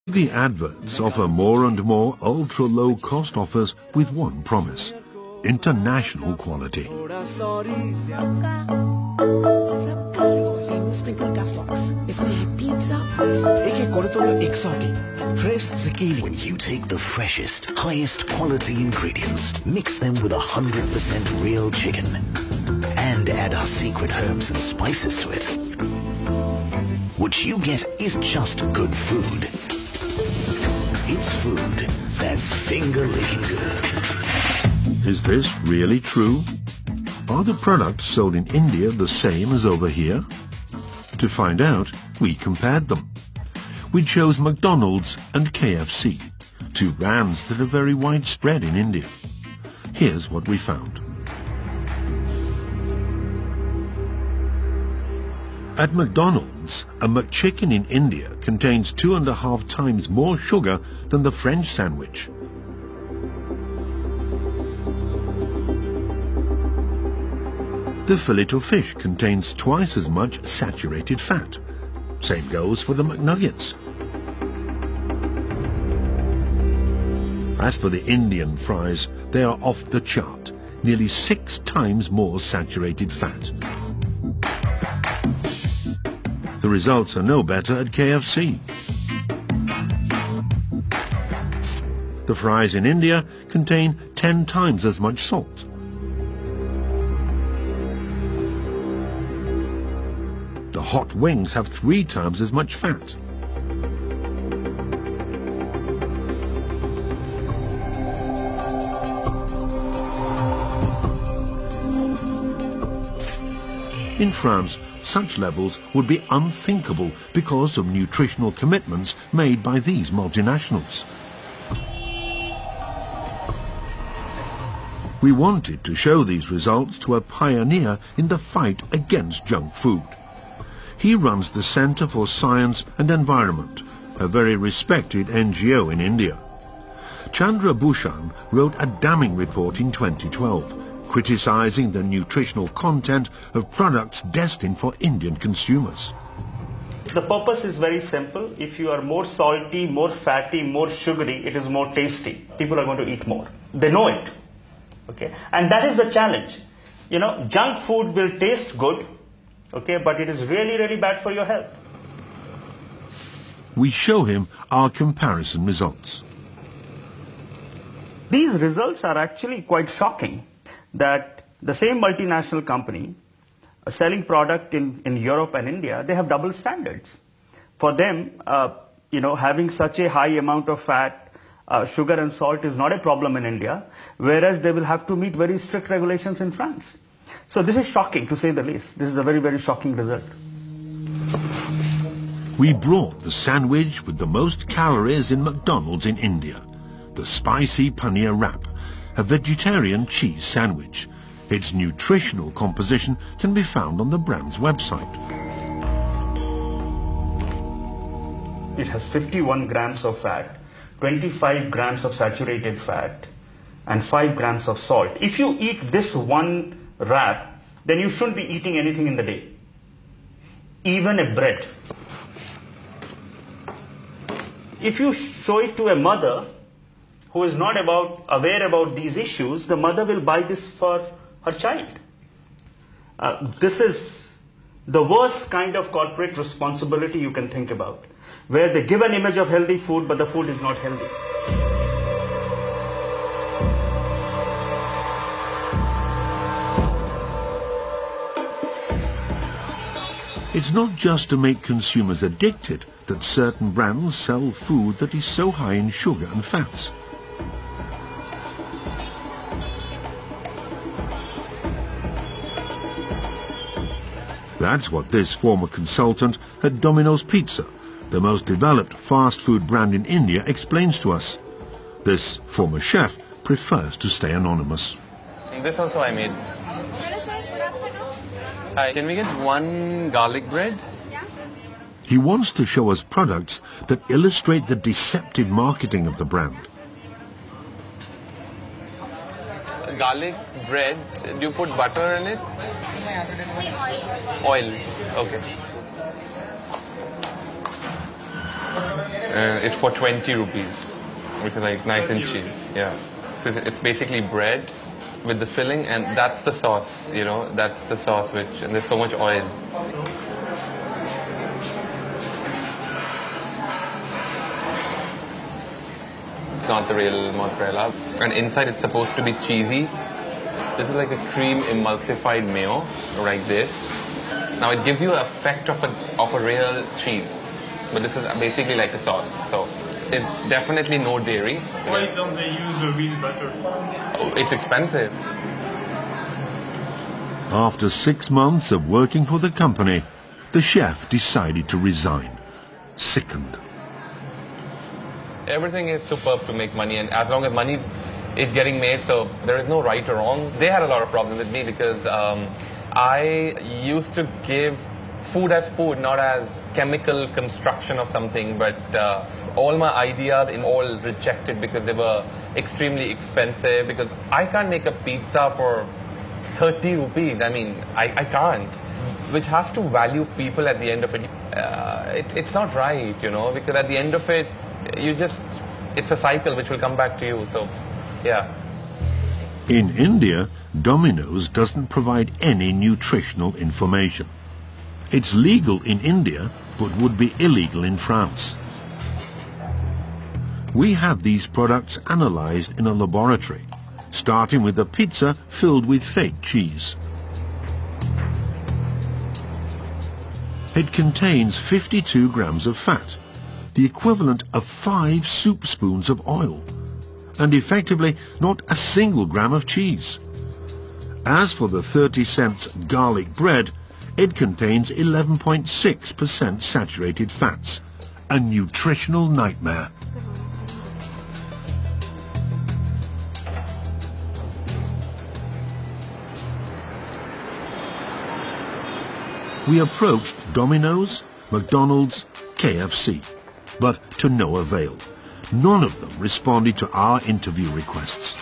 The adverts offer more and more ultra-low cost offers with one promise: international quality. When you take the freshest, highest quality ingredients, mix them with 100% real chicken, and add our secret herbs and spices to it, what you get is just good food. It's food that's finger-licking good. Is this really true? Are the products sold in India the same as over here? To find out, we compared them. We chose McDonald's and KFC, two brands that are very widespread in India. Here's what we found. At McDonald's, a McChicken in India contains 2.5 times more sugar than the French sandwich. The fillet of fish contains twice as much saturated fat. Same goes for the McNuggets. As for the Indian fries, they are off the chart, nearly 6 times more saturated fat. The results are no better at KFC. The fries in India contain 10 times as much salt. The hot wings have 3 times as much fat. In France, such levels would be unthinkable because of nutritional commitments made by these multinationals. We wanted to show these results to a pioneer in the fight against junk food. He runs the Centre for Science and Environment, a very respected NGO in India. Chandra Bhushan wrote a damning report in 2012, criticizing the nutritional content of products destined for Indian consumers. The purpose is very simple. If you are more salty, more fatty, more sugary, it is more tasty. People are going to eat more. They know it. Okay? And that is the challenge. You know, junk food will taste good, okay, but it is really, really bad for your health. We show him our comparison results. These results are actually quite shocking, that the same multinational company selling product in Europe and India, they have double standards. For them, having such a high amount of fat, sugar and salt is not a problem in India, whereas they will have to meet very strict regulations in France. So this is shocking, to say the least. This is a very, very shocking result. We brought the sandwich with the most calories in McDonald's in India, the spicy paneer wrap, a vegetarian cheese sandwich. Its nutritional composition can be found on the brand's website. It has 51 grams of fat, 25 grams of saturated fat, and 5 grams of salt. If you eat this one wrap, then you shouldn't be eating anything in the day, even a bread. If you show it to a mother who is not aware about these issues, the mother will buy this for her child. This is the worst kind of corporate responsibility you can think about, where they give an image of healthy food, but the food is not healthy. It's not just to make consumers addicted that certain brands sell food that is so high in sugar and fats. That's what this former consultant at Domino's Pizza, the most developed fast food brand in India, explains to us. This former chef prefers to stay anonymous. This also I made. Hi, can we get one garlic bread? Yeah. He wants to show us products that illustrate the deceptive marketing of the brand. Garlic bread, do you put butter in it? Oil. Okay. It's for 20 rupees, which is like nice and cheap. Yeah. So it's basically bread with the filling, and that's the sauce, you know, that's the sauce and there's so much oil. It's not the real mozzarella. And inside it's supposed to be cheesy. This is like a cream emulsified mayo, like this. Now it gives you an effect of a real cheese, but this is basically like a sauce. So it's definitely no dairy. Why don't they use real butter? Oh, it's expensive. After 6 months of working for the company, the chef decided to resign, sickened. Everything is superb to make money, and as long as money is getting made, so there is no right or wrong. They had a lot of problems with me because I used to give food as food, not as chemical construction of something, but all my ideas in all rejected because they were extremely expensive, because I can't make a pizza for 30 rupees. I mean, I can't, which has to value people at the end of it. It's not right, you know, because at the end of it, it's a cycle which will come back to you, so yeah. In India, Domino's doesn't provide any nutritional information. It's legal in India, but would be illegal in France. We had these products analyzed in a laboratory, starting with a pizza filled with fake cheese. It contains 52 grams of fat, the equivalent of 5 soup spoons of oil, and effectively not a single gram of cheese. As for the 30-cent garlic bread, it contains 11.6% saturated fats, a nutritional nightmare. We approached Domino's, McDonald's, KFC, but to no avail. None of them responded to our interview requests.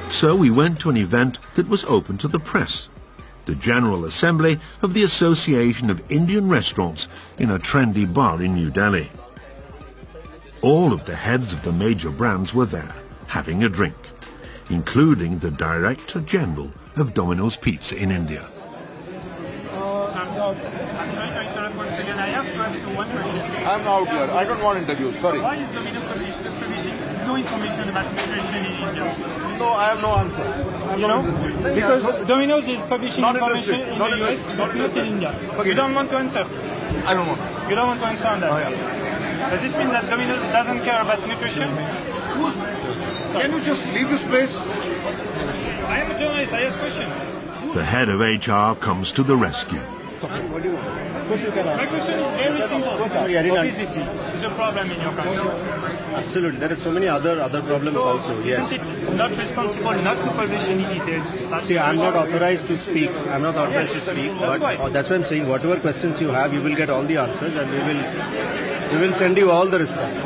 So we went to an event that was open to the press, the General Assembly of the Association of Indian Restaurants in a trendy bar in New Delhi. All of the heads of the major brands were there, having a drink, including the Director General of Domino's Pizza in India. I'm sorry to interrupt once again. I have to ask you one question. I'm out here. I don't want interviews. Sorry. Why is Domino's publishing no information about nutrition in India? No, I have no answer. You know, because Domino's is publishing Not information interested. in Not the US, interested. but not in India. Forget You it. don't want to answer. I don't want. You don't want to answer on that. Oh, yeah. Does it mean that Domino's doesn't care about nutrition? Can you just leave this place? I am a journalist. I ask questions. The head of HR comes to the rescue. What do you want? My question is very simple. Obesity is a problem in your country. Absolutely. There are so many other problems So, also. Yes. isn't it not responsible not to publish any details? See, I'm not authorized to speak. I'm not authorized to speak. That's But why. that's why I'm saying whatever questions you have, you will get all the answers, and we will send you all the responses.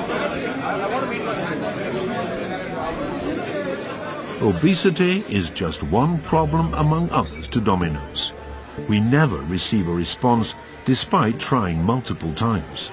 Obesity is just one problem among others to Domino's. We never receive a response despite trying multiple times.